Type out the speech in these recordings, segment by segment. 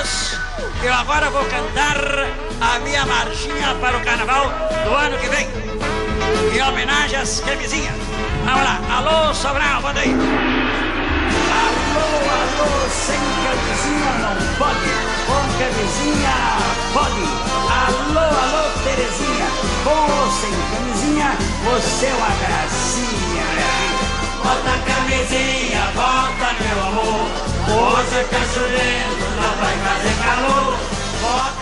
amigos, eu agora vou cantar a minha marchinha para o carnaval do ano que vem, em homenagem às camisinhas. Vamos lá, alô Sobral, manda aí. Alô, alô, sem camisinha não pode, com camisinha pode. Alô, alô, Terezinha, com ou sem camisinha, você é uma gracinha, né? Bota a camisinha, bota meu amor, você tá chovendo, não vai fazer calor.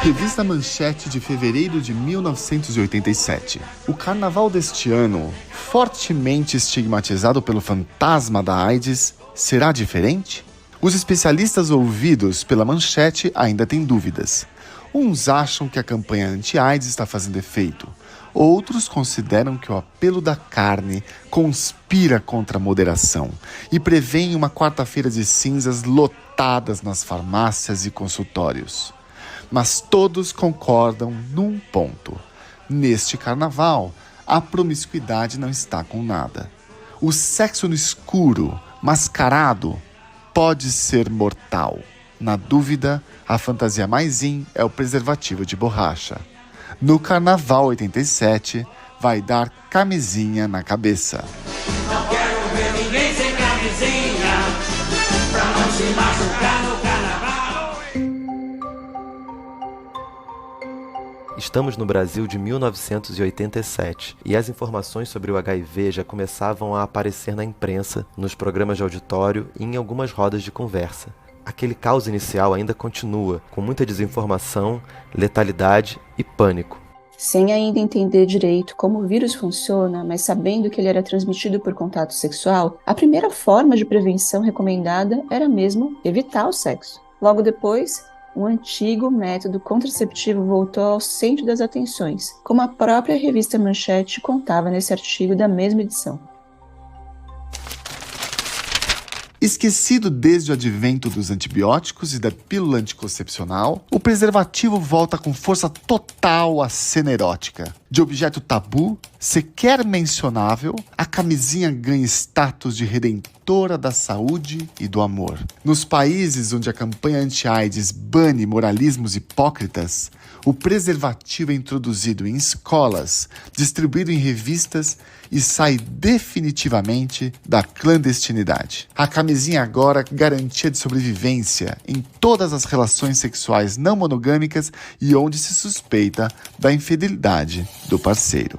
Revista Manchete de fevereiro de 1987. O carnaval deste ano, fortemente estigmatizado pelo fantasma da AIDS, será diferente? Os especialistas ouvidos pela Manchete ainda têm dúvidas. Uns acham que a campanha anti-AIDS está fazendo efeito. Outros consideram que o apelo da carne conspira contra a moderação e prevêem uma quarta-feira de cinzas lotadas nas farmácias e consultórios. Mas todos concordam num ponto. Neste carnaval, a promiscuidade não está com nada. O sexo no escuro, mascarado, pode ser mortal. Na dúvida, a fantasia mais in é o preservativo de borracha. No Carnaval 87, vai dar camisinha na cabeça. Não quero ver ninguém sem camisinha, pra não se machucar no carnaval. Estamos no Brasil de 1987 e as informações sobre o HIV já começavam a aparecer na imprensa, nos programas de auditório e em algumas rodas de conversa. Aquele caos inicial ainda continua, com muita desinformação, letalidade e pânico. Sem ainda entender direito como o vírus funciona, mas sabendo que ele era transmitido por contato sexual, a primeira forma de prevenção recomendada era mesmo evitar o sexo. Logo depois, um antigo método contraceptivo voltou ao centro das atenções, como a própria revista Manchete contava nesse artigo da mesma edição. Esquecido desde o advento dos antibióticos e da pílula anticoncepcional, o preservativo volta com força total à cena erótica. De objeto tabu, sequer mencionável, a camisinha ganha status de redentora da saúde e do amor. Nos países onde a campanha anti-AIDS bane moralismos hipócritas, o preservativo é introduzido em escolas, distribuído em revistas e sai definitivamente da clandestinidade. A camisinha agora é garantia de sobrevivência em todas as relações sexuais não monogâmicas e onde se suspeita da infidelidade do parceiro.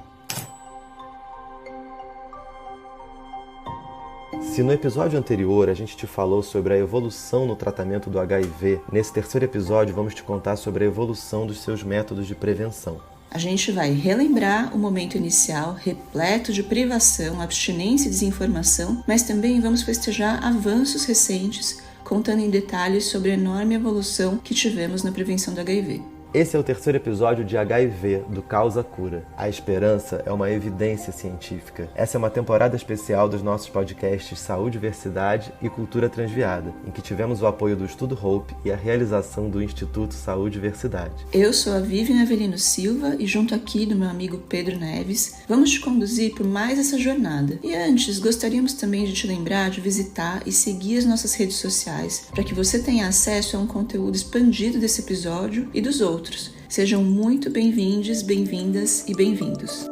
Se no episódio anterior a gente te falou sobre a evolução no tratamento do HIV, nesse terceiro episódio vamos te contar sobre a evolução dos seus métodos de prevenção. A gente vai relembrar o momento inicial, repleto de privação, abstinência e desinformação, mas também vamos festejar avanços recentes, contando em detalhes sobre a enorme evolução que tivemos na prevenção do HIV. Esse é o terceiro episódio de HIV, do Causa Cura. A esperança é uma evidência científica. Essa é uma temporada especial dos nossos podcasts Saúde, Diversidade e Cultura Transviada, em que tivemos o apoio do Estudo Hope e a realização do Instituto Saúde e Diversidade. Eu sou a Vivian Avelino Silva e junto aqui do meu amigo Pedro Neves, vamos te conduzir por mais essa jornada. E antes, gostaríamos também de te lembrar de visitar e seguir as nossas redes sociais, para que você tenha acesso a um conteúdo expandido desse episódio e dos outros. Sejam muito bem-vindos, bem-vindas e bem-vindos.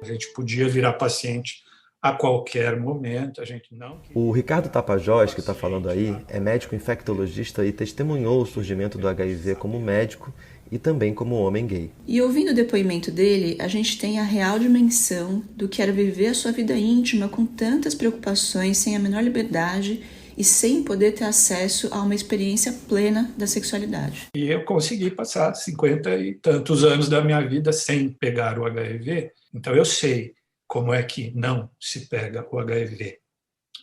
A gente podia virar paciente a qualquer momento, a gente não... O Ricardo Tapajós, que está falando aí, é médico infectologista e testemunhou o surgimento do HIV como médico e também como homem gay. E ouvindo o depoimento dele, a gente tem a real dimensão do que era viver a sua vida íntima com tantas preocupações, sem a menor liberdade e sem poder ter acesso a uma experiência plena da sexualidade. E eu consegui passar 50 e tantos anos da minha vida sem pegar o HIV, então eu sei como é que não se pega o HIV.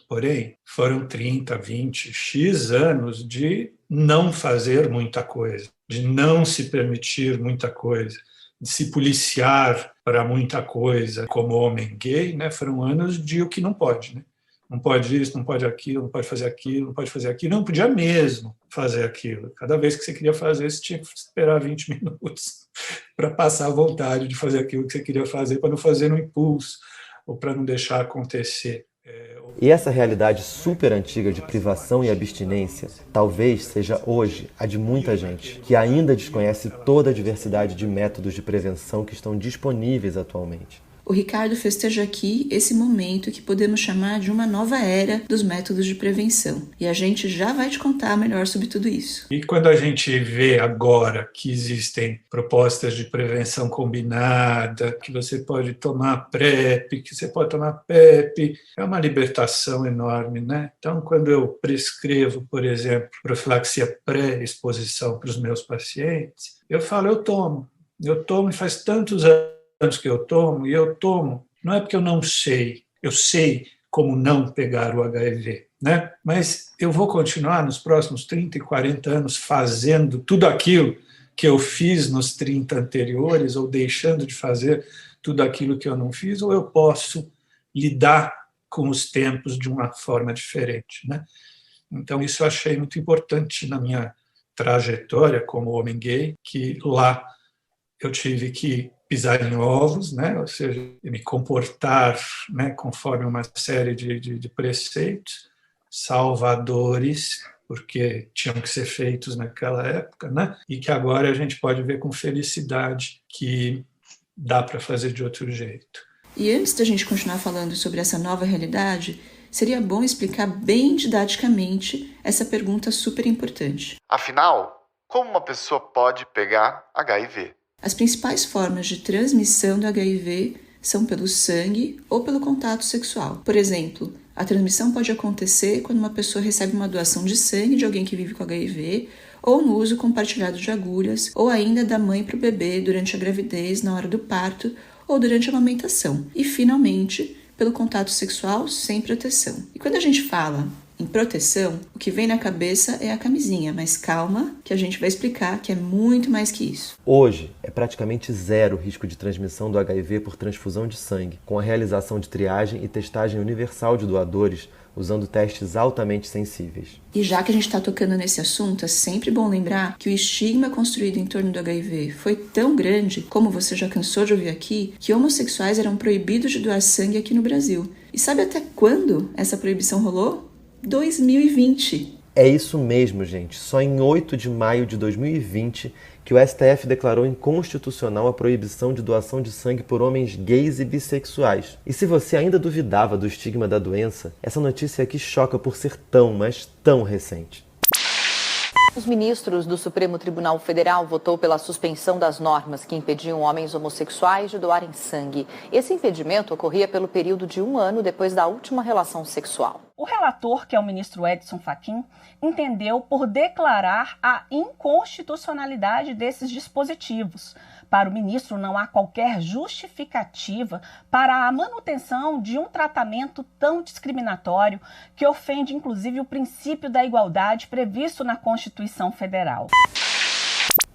Porém, foram 30, 20, X anos de não fazer muita coisa, de não se permitir muita coisa, de se policiar para muita coisa como homem gay, né? Foram anos de o que não pode, né? Não pode isso, não pode aquilo, não pode fazer aquilo, não pode fazer aquilo. Não podia mesmo fazer aquilo. Cada vez que você queria fazer, você tinha que esperar 20 minutos para passar a vontade de fazer aquilo que você queria fazer, para não fazer no impulso ou para não deixar acontecer. E essa realidade super antiga de privação e abstinência talvez seja hoje a de muita gente que ainda desconhece toda a diversidade de métodos de prevenção que estão disponíveis atualmente. O Ricardo festeja aqui esse momento que podemos chamar de uma nova era dos métodos de prevenção. E a gente já vai te contar melhor sobre tudo isso. E quando a gente vê agora que existem propostas de prevenção combinada, que você pode tomar PrEP, que você pode tomar PEP, é uma libertação enorme, né? Então, quando eu prescrevo, por exemplo, profilaxia pré-exposição para os meus pacientes, eu falo, eu tomo e faz tantos anos que eu tomo, e eu tomo, não é porque eu não sei, eu sei como não pegar o HIV, né? Mas eu vou continuar nos próximos 30 e 40 anos fazendo tudo aquilo que eu fiz nos 30 anteriores, ou deixando de fazer tudo aquilo que eu não fiz, ou eu posso lidar com os tempos de uma forma diferente, né? Então, isso eu achei muito importante na minha trajetória como homem gay, que lá eu tive que pisar em ovos, né? Ou seja, me comportar, né, conforme uma série de preceitos salvadores, porque tinham que ser feitos naquela época, né? E que agora a gente pode ver com felicidade que dá para fazer de outro jeito. E antes da gente continuar falando sobre essa nova realidade, seria bom explicar bem didaticamente essa pergunta super importante. Afinal, como uma pessoa pode pegar HIV? As principais formas de transmissão do HIV são pelo sangue ou pelo contato sexual. Por exemplo, a transmissão pode acontecer quando uma pessoa recebe uma doação de sangue de alguém que vive com HIV, ou no uso compartilhado de agulhas, ou ainda da mãe para o bebê durante a gravidez, na hora do parto, ou durante a amamentação. E, finalmente, pelo contato sexual sem proteção. E quando a gente fala em proteção, o que vem na cabeça é a camisinha, mas calma, que a gente vai explicar que é muito mais que isso. Hoje, é praticamente zero o risco de transmissão do HIV por transfusão de sangue, com a realização de triagem e testagem universal de doadores, usando testes altamente sensíveis. E já que a gente está tocando nesse assunto, é sempre bom lembrar que o estigma construído em torno do HIV foi tão grande, como você já cansou de ouvir aqui, que homossexuais eram proibidos de doar sangue aqui no Brasil. E sabe até quando essa proibição rolou? 2020. É isso mesmo, gente. Só em 8 de maio de 2020 que o STF declarou inconstitucional a proibição de doação de sangue por homens gays e bissexuais. E se você ainda duvidava do estigma da doença, essa notícia aqui choca por ser tão, mas tão recente. Os ministros do Supremo Tribunal Federal votou pela suspensão das normas que impediam homens homossexuais de doarem sangue. Esse impedimento ocorria pelo período de 1 ano depois da última relação sexual. O relator, que é o ministro Edson Fachin, entendeu por declarar a inconstitucionalidade desses dispositivos. Para o ministro, não há qualquer justificativa para a manutenção de um tratamento tão discriminatório que ofende, inclusive, o princípio da igualdade previsto na Constituição Federal.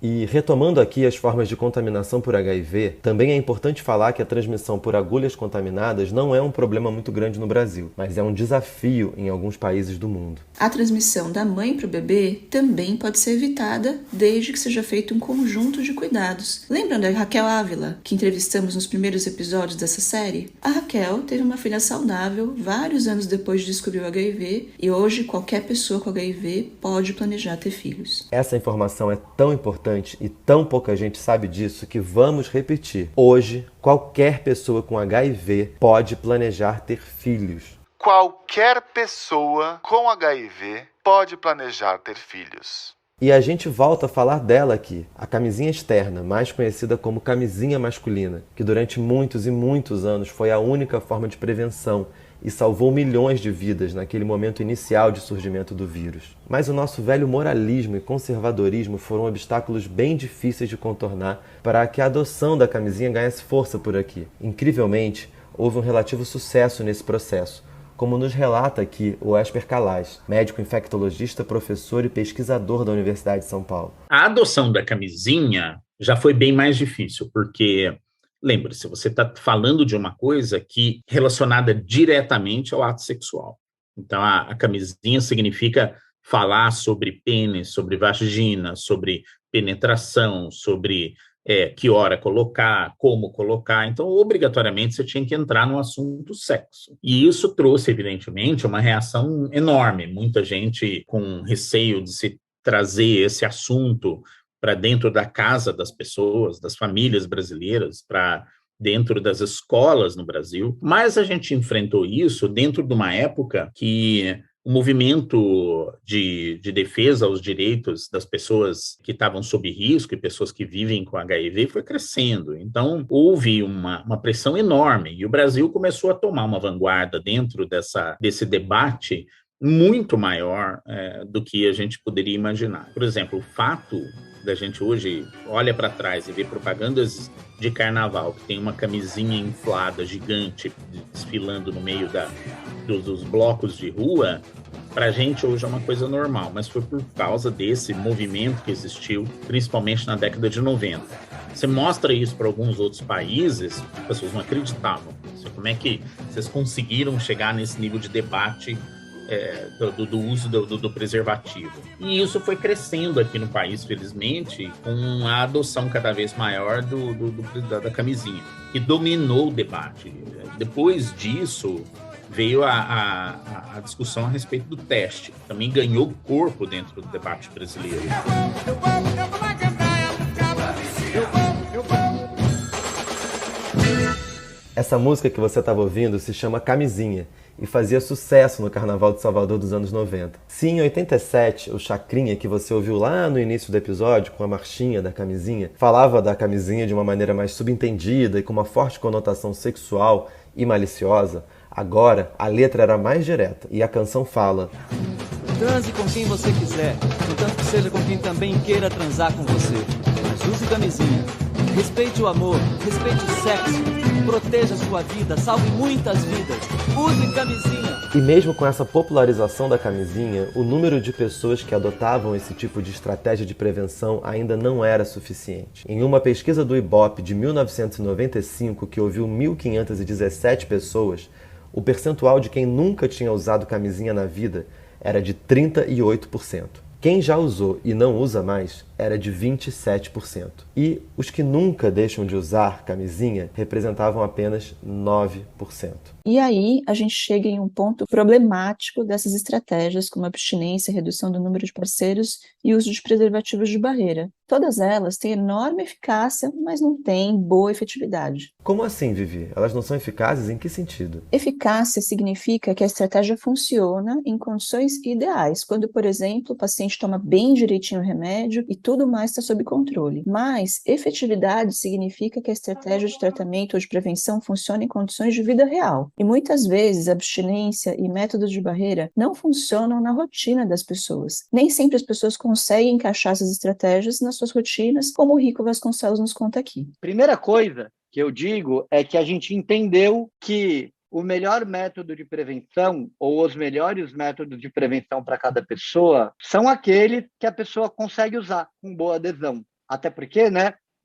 E retomando aqui as formas de contaminação por HIV, também é importante falar que a transmissão por agulhas contaminadas não é um problema muito grande no Brasil, mas é um desafio em alguns países do mundo. A transmissão da mãe para o bebê também pode ser evitada desde que seja feito um conjunto de cuidados. Lembram da Raquel Ávila, que entrevistamos nos primeiros episódios dessa série? A Raquel teve uma filha saudável vários anos depois de descobrir o HIV e hoje qualquer pessoa com HIV pode planejar ter filhos. Essa informação é tão importante e tão pouca gente sabe disso que vamos repetir. Hoje, qualquer pessoa com HIV pode planejar ter filhos. Qualquer pessoa com HIV pode planejar ter filhos. E a gente volta a falar dela aqui, a camisinha externa, mais conhecida como camisinha masculina, que durante muitos e muitos anos foi a única forma de prevenção e salvou milhões de vidas naquele momento inicial de surgimento do vírus. Mas o nosso velho moralismo e conservadorismo foram obstáculos bem difíceis de contornar para que a adoção da camisinha ganhasse força por aqui. Incrivelmente, houve um relativo sucesso nesse processo, como nos relata aqui o Esper Calais, médico infectologista, professor e pesquisador da Universidade de São Paulo. A adoção da camisinha já foi bem mais difícil, porque, lembre-se, você está falando de uma coisa que relacionada diretamente ao ato sexual. Então, a camisinha significa falar sobre pênis, sobre vagina, sobre penetração, sobre que hora colocar, como colocar. Então, obrigatoriamente, você tinha que entrar no assunto sexo. E isso trouxe, evidentemente, uma reação enorme. Muita gente com receio de se trazer esse assunto para dentro da casa das pessoas, das famílias brasileiras, para dentro das escolas no Brasil. Mas a gente enfrentou isso dentro de uma época que o movimento de defesa aos direitos das pessoas que estavam sob risco e pessoas que vivem com HIV foi crescendo. Então, houve uma pressão enorme e o Brasil começou a tomar uma vanguarda dentro desse debate muito maior do que a gente poderia imaginar. Por exemplo, o fato da gente hoje olha para trás e vê propagandas de carnaval que tem uma camisinha inflada gigante desfilando no meio dos blocos de rua, para a gente hoje é uma coisa normal, mas foi por causa desse movimento que existiu, principalmente na década de 90. Você mostra isso para alguns outros países, as pessoas não acreditavam. Como é que vocês conseguiram chegar nesse nível de debate do uso do preservativo? E isso foi crescendo aqui no país, felizmente, com a adoção cada vez maior da camisinha, que dominou o debate. Depois disso, veio a discussão a respeito do teste, que também ganhou corpo dentro do debate brasileiro. Essa música que você estava ouvindo se chama Camisinha e fazia sucesso no Carnaval de Salvador dos anos 90. Se em 87 o Chacrinha, que você ouviu lá no início do episódio, com a marchinha da camisinha, falava da camisinha de uma maneira mais subentendida e com uma forte conotação sexual e maliciosa, agora a letra era mais direta e a canção fala: transe com quem você quiser, contanto que seja com quem também queira transar com você. Mas use camisinha. Respeite o amor, respeite o sexo, proteja sua vida, salve muitas vidas. Use camisinha. E mesmo com essa popularização da camisinha, o número de pessoas que adotavam esse tipo de estratégia de prevenção ainda não era suficiente. Em uma pesquisa do Ibope de 1995, que ouviu 1.517 pessoas, o percentual de quem nunca tinha usado camisinha na vida era de 38%. Quem já usou e não usa mais era de 27%. E os que nunca deixam de usar camisinha representavam apenas 9%. E aí a gente chega em um ponto problemático dessas estratégias, como abstinência, redução do número de parceiros e uso de preservativos de barreira. Todas elas têm enorme eficácia, mas não têm boa efetividade. Como assim, Vivi? Elas não são eficazes em que sentido? Eficácia significa que a estratégia funciona em condições ideais, quando, por exemplo, o paciente toma bem direitinho o remédio e tudo mais está sob controle. Mas efetividade significa que a estratégia de tratamento ou de prevenção funciona em condições de vida real. E muitas vezes a abstinência e métodos de barreira não funcionam na rotina das pessoas. Nem sempre as pessoas conseguem encaixar essas estratégias nas suas rotinas, como o Rico Vasconcelos nos conta aqui. Primeira coisa que eu digo é que a gente entendeu que o melhor método de prevenção, ou os melhores métodos de prevenção para cada pessoa, são aqueles que a pessoa consegue usar com boa adesão. Até porque,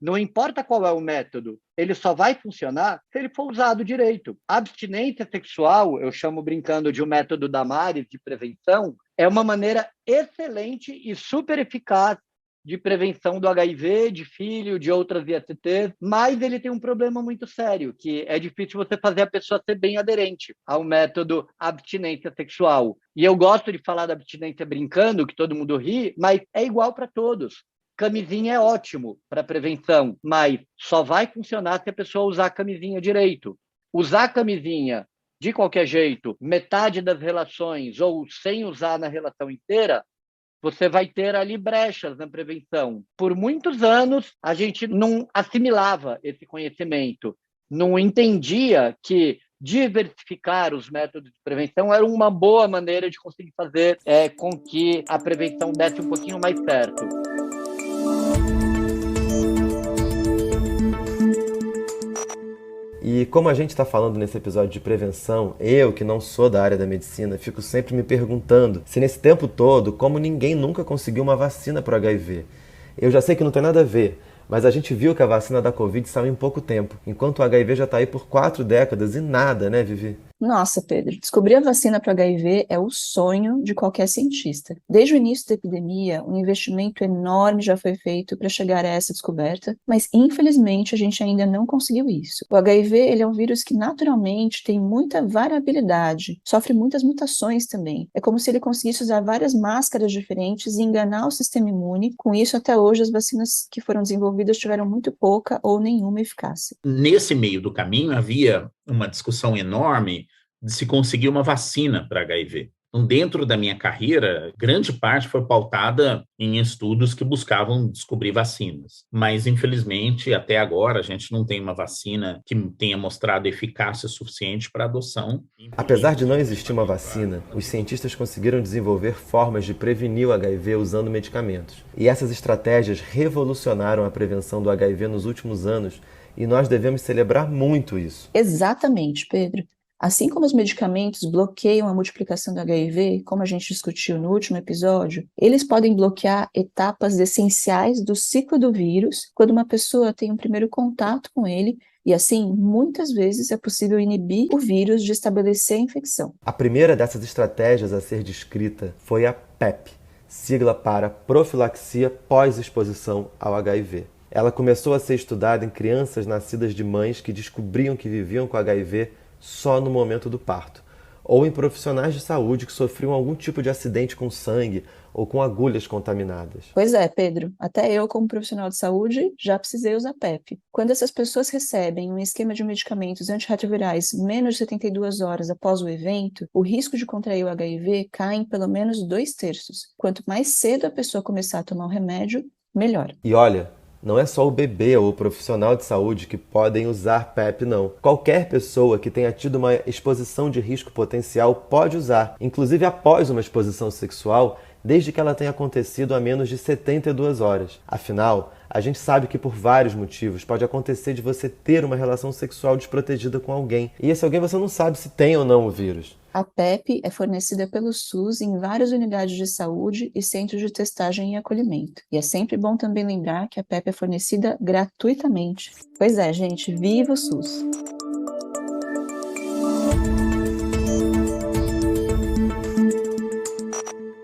não importa qual é o método, ele só vai funcionar se ele for usado direito. A abstinência sexual, eu chamo brincando de um método Damares de prevenção, é uma maneira excelente e super eficaz de prevenção do HIV, de filho, de outras ISTs, mas ele tem um problema muito sério, que é difícil você fazer a pessoa ser bem aderente ao método abstinência sexual. E eu gosto de falar da abstinência brincando, que todo mundo ri, mas é igual para todos. Camisinha é ótimo para prevenção, mas só vai funcionar se a pessoa usar a camisinha direito. Usar a camisinha de qualquer jeito, metade das relações, ou sem usar na relação inteira, você vai ter ali brechas na prevenção. Por muitos anos, a gente não assimilava esse conhecimento, não entendia que diversificar os métodos de prevenção era uma boa maneira de conseguir fazer com que a prevenção desse um pouquinho mais certo. E como a gente está falando nesse episódio de prevenção, eu, que não sou da área da medicina, fico sempre me perguntando se nesse tempo todo, como ninguém nunca conseguiu uma vacina para o HIV. Eu já sei que não tem nada a ver, mas a gente viu que a vacina da Covid saiu em pouco tempo, enquanto o HIV já está aí por 4 décadas e nada, né, Vivi? Nossa, Pedro, descobrir a vacina para o HIV é o sonho de qualquer cientista. Desde o início da epidemia, um investimento enorme já foi feito para chegar a essa descoberta, mas infelizmente a gente ainda não conseguiu isso. O HIV, ele é um vírus que naturalmente tem muita variabilidade, sofre muitas mutações também. É como se ele conseguisse usar várias máscaras diferentes e enganar o sistema imune. Com isso, até hoje, as vacinas que foram desenvolvidas tiveram muito pouca ou nenhuma eficácia. Nesse meio do caminho, havia uma discussão enorme de se conseguir uma vacina para HIV. Então, dentro da minha carreira, grande parte foi pautada em estudos que buscavam descobrir vacinas. Mas, infelizmente, até agora, a gente não tem uma vacina que tenha mostrado eficácia suficiente para adoção. Apesar de não existir uma vacina, os cientistas conseguiram desenvolver formas de prevenir o HIV usando medicamentos. E essas estratégias revolucionaram a prevenção do HIV nos últimos anos, e nós devemos celebrar muito isso. Exatamente, Pedro. Assim como os medicamentos bloqueiam a multiplicação do HIV, como a gente discutiu no último episódio, eles podem bloquear etapas essenciais do ciclo do vírus quando uma pessoa tem um primeiro contato com ele, e assim, muitas vezes é possível inibir o vírus de estabelecer a infecção. A primeira dessas estratégias a ser descrita foi a PEP, sigla para profilaxia pós-exposição ao HIV. Ela começou a ser estudada em crianças nascidas de mães que descobriam que viviam com HIV só no momento do parto, ou em profissionais de saúde que sofriam algum tipo de acidente com sangue ou com agulhas contaminadas. Pois é, Pedro, até eu, como profissional de saúde, já precisei usar PEP. Quando essas pessoas recebem um esquema de medicamentos antirretrovirais menos de 72 horas após o evento, o risco de contrair o HIV cai em pelo menos 2/3. Quanto mais cedo a pessoa começar a tomar o remédio, melhor. E olha, não é só o bebê ou o profissional de saúde que podem usar PEP, não. Qualquer pessoa que tenha tido uma exposição de risco potencial pode usar, inclusive após uma exposição sexual, desde que ela tenha acontecido há menos de 72 horas. Afinal, a gente sabe que por vários motivos pode acontecer de você ter uma relação sexual desprotegida com alguém, e esse alguém você não sabe se tem ou não o vírus. A PEP é fornecida pelo SUS em várias unidades de saúde e centros de testagem e acolhimento. E é sempre bom também lembrar que a PEP é fornecida gratuitamente. Pois é, gente, viva o SUS!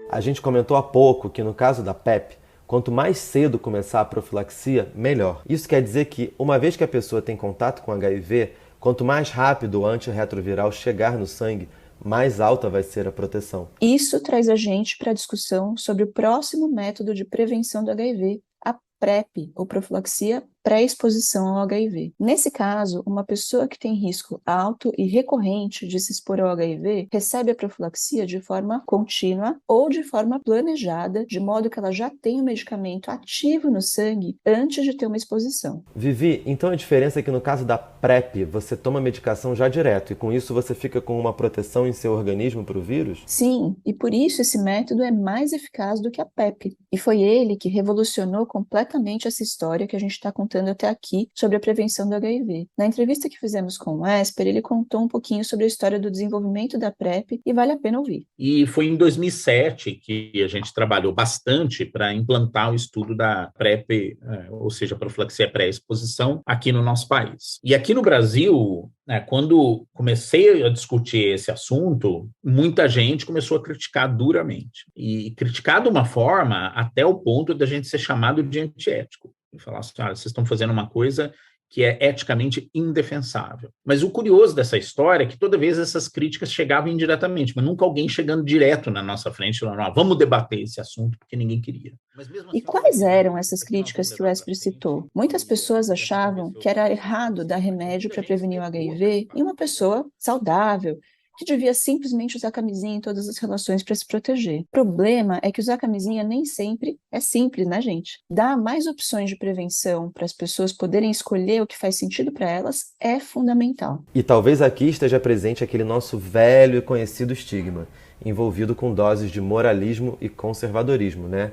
A gente comentou há pouco que no caso da PEP, quanto mais cedo começar a profilaxia, melhor. Isso quer dizer que, uma vez que a pessoa tem contato com HIV, quanto mais rápido o antirretroviral chegar no sangue, mais alta vai ser a proteção. Isso traz a gente para a discussão sobre o próximo método de prevenção do HIV, a PrEP, ou profilaxia pré-exposição ao HIV. Nesse caso, uma pessoa que tem risco alto e recorrente de se expor ao HIV recebe a profilaxia de forma contínua ou de forma planejada, de modo que ela já tem o medicamento ativo no sangue antes de ter uma exposição. Vivi, então a diferença é que no caso da PrEP, você toma a medicação já direto e com isso você fica com uma proteção em seu organismo para o vírus? Sim, e por isso esse método é mais eficaz do que a PEP. E foi ele que revolucionou completamente essa história que a gente está contando até aqui sobre a prevenção do HIV. Na entrevista que fizemos com o Esper, ele contou um pouquinho sobre a história do desenvolvimento da PrEP e vale a pena ouvir. E foi em 2007 que a gente trabalhou bastante para implantar o estudo da PrEP, ou seja, profilaxia pré-exposição, aqui no nosso país. E aqui no Brasil, quando comecei a discutir esse assunto, muita gente começou a criticar duramente. E criticar de uma forma até o ponto da gente ser chamado de antiético. E falar assim, vocês estão fazendo uma coisa que é eticamente indefensável. Mas o curioso dessa história é que toda vez essas críticas chegavam indiretamente, mas nunca alguém chegando direto na nossa frente, falando, vamos debater esse assunto, porque ninguém queria. Mas mesmo assim, e quais eram essas críticas que o Esper citou? Muitas pessoas achavam que era errado dar remédio para prevenir o HIV em uma pessoa saudável, que devia simplesmente usar camisinha em todas as relações para se proteger. O problema é que usar camisinha nem sempre é simples, né, gente? Dar mais opções de prevenção para as pessoas poderem escolher o que faz sentido para elas é fundamental. E talvez aqui esteja presente aquele nosso velho e conhecido estigma, envolvido com doses de moralismo e conservadorismo, né?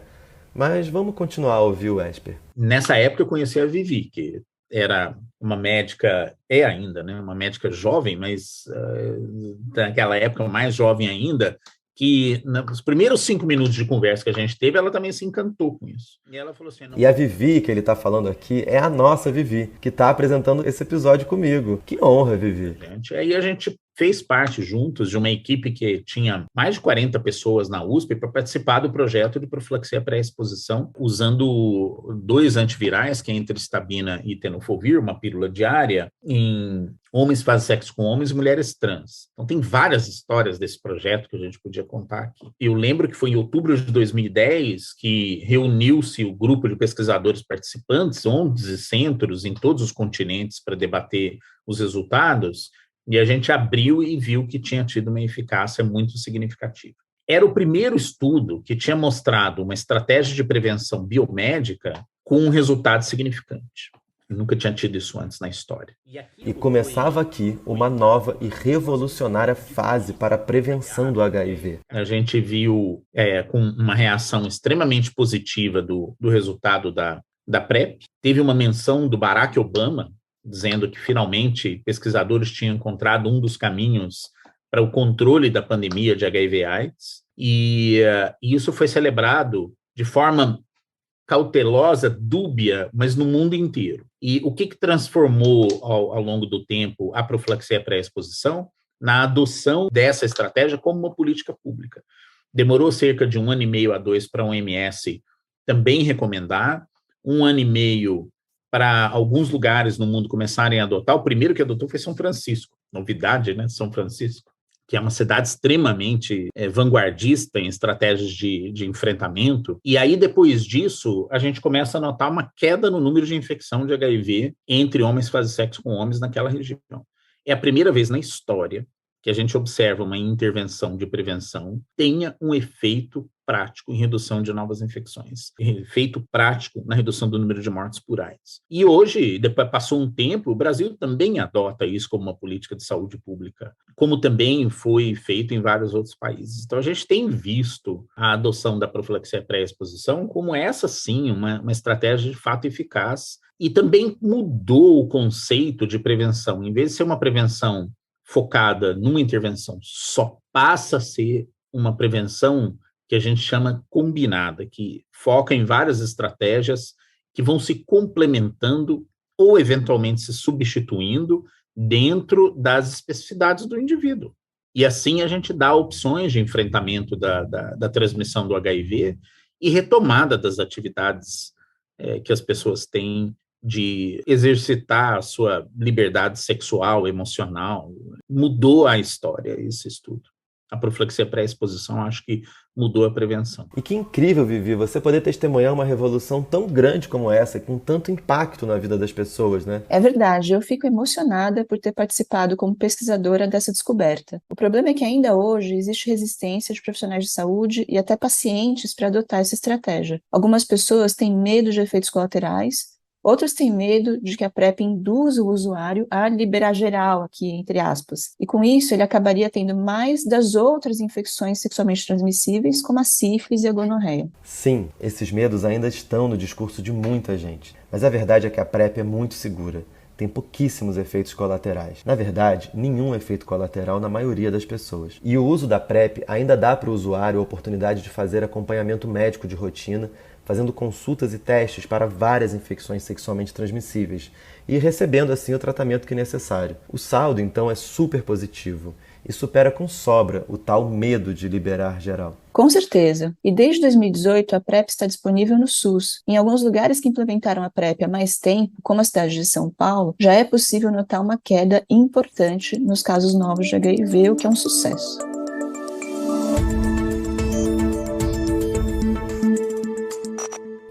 Mas vamos continuar a ouvir o Esper. Nessa época eu conheci a Vivi, que era uma médica, é ainda, né? Uma médica jovem, mas naquela época mais jovem ainda, que nos primeiros 5 minutos de conversa que a gente teve, ela também se encantou com isso. E ela falou assim... E a Vivi que ele está falando aqui é a nossa Vivi, que está apresentando esse episódio comigo. Que honra, Vivi. Aí a gente fez parte juntos de uma equipe que tinha mais de 40 pessoas na USP para participar do projeto de profilaxia pré-exposição, usando 2 antivirais, que é entristabina e tenofovir, uma pílula diária, em homens que fazem sexo com homens e mulheres trans. Então, tem várias histórias desse projeto que a gente podia contar aqui. Eu lembro que foi em outubro de 2010 que reuniu-se o grupo de pesquisadores participantes, 11 centros em todos os continentes, para debater os resultados, e a gente abriu e viu que tinha tido uma eficácia muito significativa. Era o primeiro estudo que tinha mostrado uma estratégia de prevenção biomédica com um resultado significante. Eu nunca tinha tido isso antes na história. E começava aqui uma nova e revolucionária fase para a prevenção do HIV. A gente viu com uma reação extremamente positiva do resultado da PrEP. Teve uma menção do Barack Obama, dizendo que finalmente pesquisadores tinham encontrado um dos caminhos para o controle da pandemia de HIV/AIDS. E isso foi celebrado de forma cautelosa, dúbia, mas no mundo inteiro. E o que transformou ao longo do tempo a profilaxia pré-exposição? Na adoção dessa estratégia como uma política pública. Demorou cerca de 1 ano e meio a 2 para a OMS também recomendar, 1 ano e meio para alguns lugares no mundo começarem a adotar. O primeiro que adotou foi São Francisco, novidade, né? São Francisco, que é uma cidade extremamente vanguardista em estratégias de enfrentamento. E aí, depois disso, a gente começa a notar uma queda no número de infecção de HIV entre homens que fazem sexo com homens naquela região. É a primeira vez na história que a gente observa uma intervenção de prevenção tenha um efeito prático em redução de novas infecções, efeito prático na redução do número de mortes por AIDS. E hoje, depois passou um tempo, o Brasil também adota isso como uma política de saúde pública, como também foi feito em vários outros países. Então, a gente tem visto a adoção da profilaxia pré-exposição como essa, sim, uma estratégia de fato eficaz, e também mudou o conceito de prevenção. Em vez de ser uma prevenção focada numa intervenção só, passa a ser uma prevenção que a gente chama combinada, que foca em várias estratégias que vão se complementando ou eventualmente se substituindo dentro das especificidades do indivíduo. E assim a gente dá opções de enfrentamento da transmissão do HIV e retomada das atividades que as pessoas têm de exercitar a sua liberdade sexual, emocional. Mudou a história esse estudo. A profilaxia pré-exposição, acho que mudou a prevenção. E que incrível, Vivi, você poder testemunhar uma revolução tão grande como essa, com tanto impacto na vida das pessoas, né? É verdade, eu fico emocionada por ter participado como pesquisadora dessa descoberta. O problema é que ainda hoje existe resistência de profissionais de saúde e até pacientes para adotar essa estratégia. Algumas pessoas têm medo de efeitos colaterais, outros têm medo de que a PrEP induza o usuário a liberar geral, aqui entre aspas, e com isso ele acabaria tendo mais das outras infecções sexualmente transmissíveis, como a sífilis e a gonorreia. Sim, esses medos ainda estão no discurso de muita gente, mas a verdade é que a PrEP é muito segura. Tem pouquíssimos efeitos colaterais. Na verdade, nenhum efeito colateral na maioria das pessoas. E o uso da PrEP ainda dá para o usuário a oportunidade de fazer acompanhamento médico de rotina, fazendo consultas e testes para várias infecções sexualmente transmissíveis e recebendo assim o tratamento que é necessário. O saldo, então, é super positivo e supera com sobra o tal medo de liberar geral. Com certeza. E desde 2018 a PrEP está disponível no SUS. Em alguns lugares que implementaram a PrEP há mais tempo, como a cidade de São Paulo, já é possível notar uma queda importante nos casos novos de HIV, o que é um sucesso.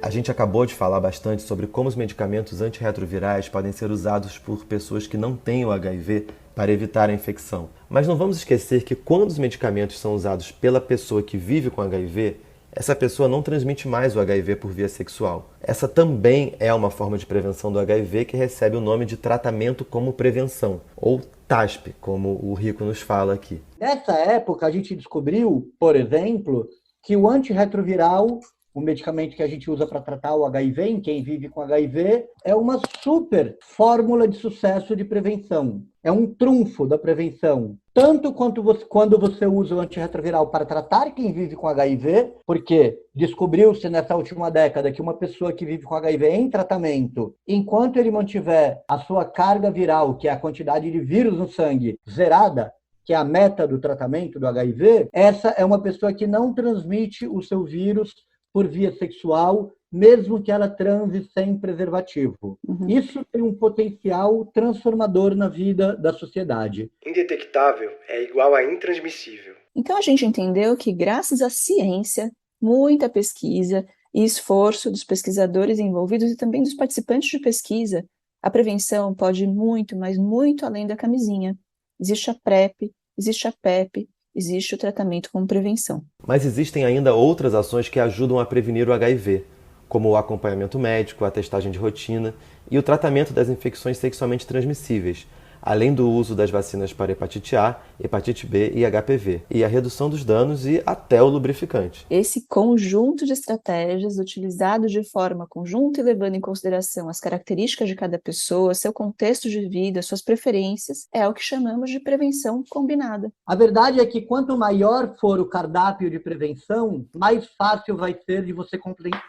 A gente acabou de falar bastante sobre como os medicamentos antirretrovirais podem ser usados por pessoas que não têm o HIV para evitar a infecção. Mas não vamos esquecer que quando os medicamentos são usados pela pessoa que vive com HIV, essa pessoa não transmite mais o HIV por via sexual. Essa também é uma forma de prevenção do HIV que recebe o nome de tratamento como prevenção, ou TASP, como o Rico nos fala aqui. Nessa época, a gente descobriu, por exemplo, que o antirretroviral, o medicamento que a gente usa para tratar o HIV em quem vive com HIV, é uma super fórmula de sucesso de prevenção. É um trunfo da prevenção. Tanto quanto quando você usa o antirretroviral para tratar quem vive com HIV, porque descobriu-se nessa última década que uma pessoa que vive com HIV em tratamento, enquanto ele mantiver a sua carga viral, que é a quantidade de vírus no sangue, zerada, que é a meta do tratamento do HIV, essa é uma pessoa que não transmite o seu vírus por via sexual, mesmo que ela transe sem preservativo. Isso tem um potencial transformador na vida da sociedade. Indetectável é igual a intransmissível. Então a gente entendeu que, graças à ciência, muita pesquisa e esforço dos pesquisadores envolvidos e também dos participantes de pesquisa, a prevenção pode ir muito, mas muito além da camisinha. Existe a PrEP, existe a PEP, existe o tratamento como prevenção. Mas existem ainda outras ações que ajudam a prevenir o HIV, como o acompanhamento médico, a testagem de rotina e o tratamento das infecções sexualmente transmissíveis, além do uso das vacinas para hepatite A, hepatite B e HPV, e a redução dos danos e até o lubrificante. Esse conjunto de estratégias, utilizado de forma conjunta e levando em consideração as características de cada pessoa, seu contexto de vida, suas preferências, é o que chamamos de prevenção combinada. A verdade é que quanto maior for o cardápio de prevenção, mais fácil vai ser de você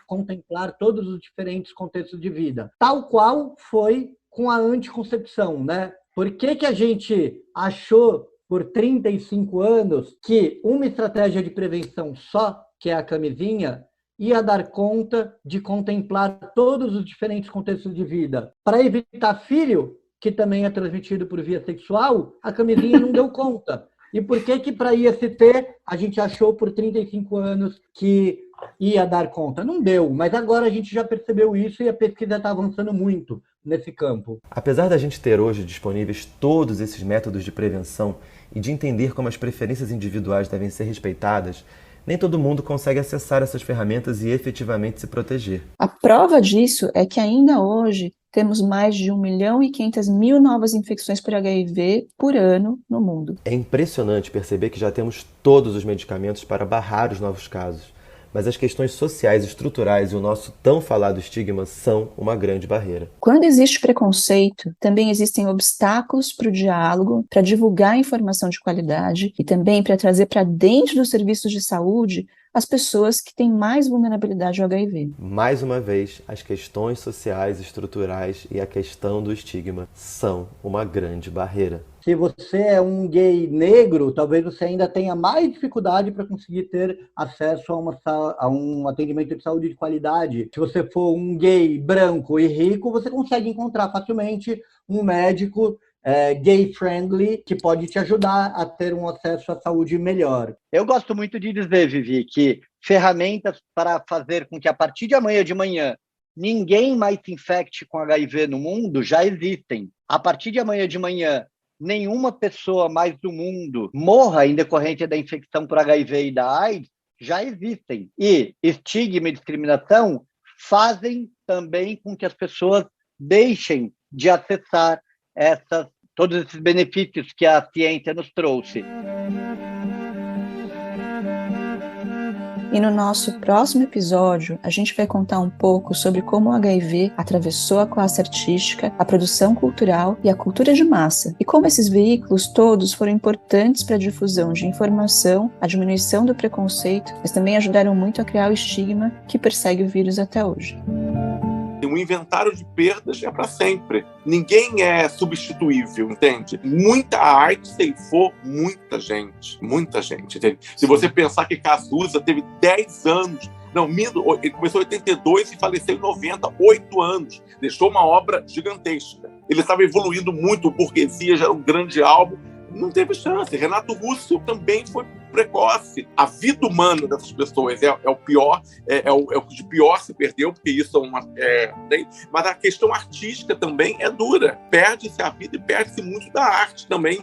contemplar todos os diferentes contextos de vida. Tal qual foi com a anticoncepção, né? Por que a gente achou por 35 anos que uma estratégia de prevenção só, que é a camisinha, ia dar conta de contemplar todos os diferentes contextos de vida? Para evitar filho, que também é transmitido por via sexual, a camisinha não deu conta. E por que para IST a gente achou por 35 anos que ia dar conta? Não deu, mas agora a gente já percebeu isso e a pesquisa está avançando muito nesse campo. Apesar da gente ter hoje disponíveis todos esses métodos de prevenção e de entender como as preferências individuais devem ser respeitadas, nem todo mundo consegue acessar essas ferramentas e efetivamente se proteger. A prova disso é que ainda hoje temos mais de 1.500.000 novas infecções por HIV por ano no mundo. É impressionante perceber que já temos todos os medicamentos para barrar os novos casos, mas as questões sociais e estruturais e o nosso tão falado estigma são uma grande barreira. Quando existe preconceito, também existem obstáculos para o diálogo, para divulgar informação de qualidade e também para trazer para dentro dos serviços de saúde as pessoas que têm mais vulnerabilidade ao HIV. Mais uma vez, as questões sociais, estruturais e a questão do estigma são uma grande barreira. Se você é um gay negro, talvez você ainda tenha mais dificuldade para conseguir ter acesso a um atendimento de saúde de qualidade. Se você for um gay branco e rico, você consegue encontrar facilmente um médico gay-friendly que pode te ajudar a ter um acesso à saúde melhor. Eu gosto muito de dizer, Vivi, que ferramentas para fazer com que a partir de amanhã de manhã ninguém mais se infecte com HIV no mundo já existem. A partir de amanhã de manhã, nenhuma pessoa mais do mundo morra em decorrência da infecção por HIV e da AIDS já existem. E estigma e discriminação fazem também com que as pessoas deixem de acessar todos esses benefícios que a ciência nos trouxe. E no nosso próximo episódio, a gente vai contar um pouco sobre como o HIV atravessou a classe artística, a produção cultural e a cultura de massa, e como esses veículos todos foram importantes para a difusão de informação, a diminuição do preconceito, mas também ajudaram muito a criar o estigma que persegue o vírus até hoje. O inventário de perdas é para sempre. Ninguém é substituível, entende? Muita arte ceifou muita gente, entende? Se você pensar que Cazuza teve 10 anos, ele começou em 82 e faleceu em 90, 8 anos. Deixou uma obra gigantesca. Ele estava evoluindo muito, Burguesia já era um grande álbum. Não teve chance. Renato Russo também foi precoce. A vida humana dessas pessoas é o pior, é o que de pior se perdeu, porque isso mas a questão artística também é dura. Perde-se a vida e perde-se muito da arte também.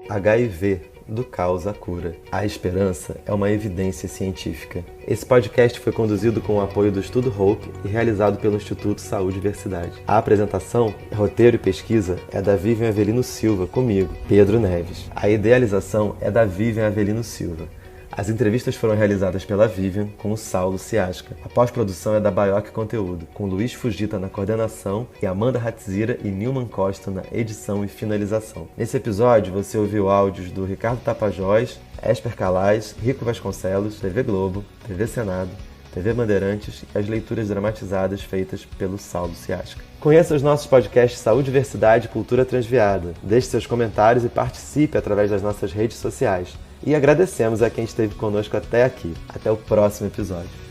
HIV, do caos à cura. A esperança é uma evidência científica. Esse podcast foi conduzido com o apoio do Estudo Hope e realizado pelo Instituto Saúde e Diversidade. A apresentação, roteiro e pesquisa é da Vivian Avelino Silva, comigo, Pedro Neves. A idealização é da Vivian Avelino Silva. As entrevistas foram realizadas pela Vivian com o Saulo Ciasca. A pós-produção é da Baioc Conteúdo, com Luiz Fugita na coordenação e Amanda Hatzira e Nilman Costa na edição e finalização. Nesse episódio, você ouviu áudios do Ricardo Tapajós, Esper Calais, Rico Vasconcelos, TV Globo, TV Senado, TV Bandeirantes e as leituras dramatizadas feitas pelo Saulo Ciasca. Conheça os nossos podcasts Saúde, Diversidade e Cultura Transviada. Deixe seus comentários e participe através das nossas redes sociais. E agradecemos a quem esteve conosco até aqui. Até o próximo episódio.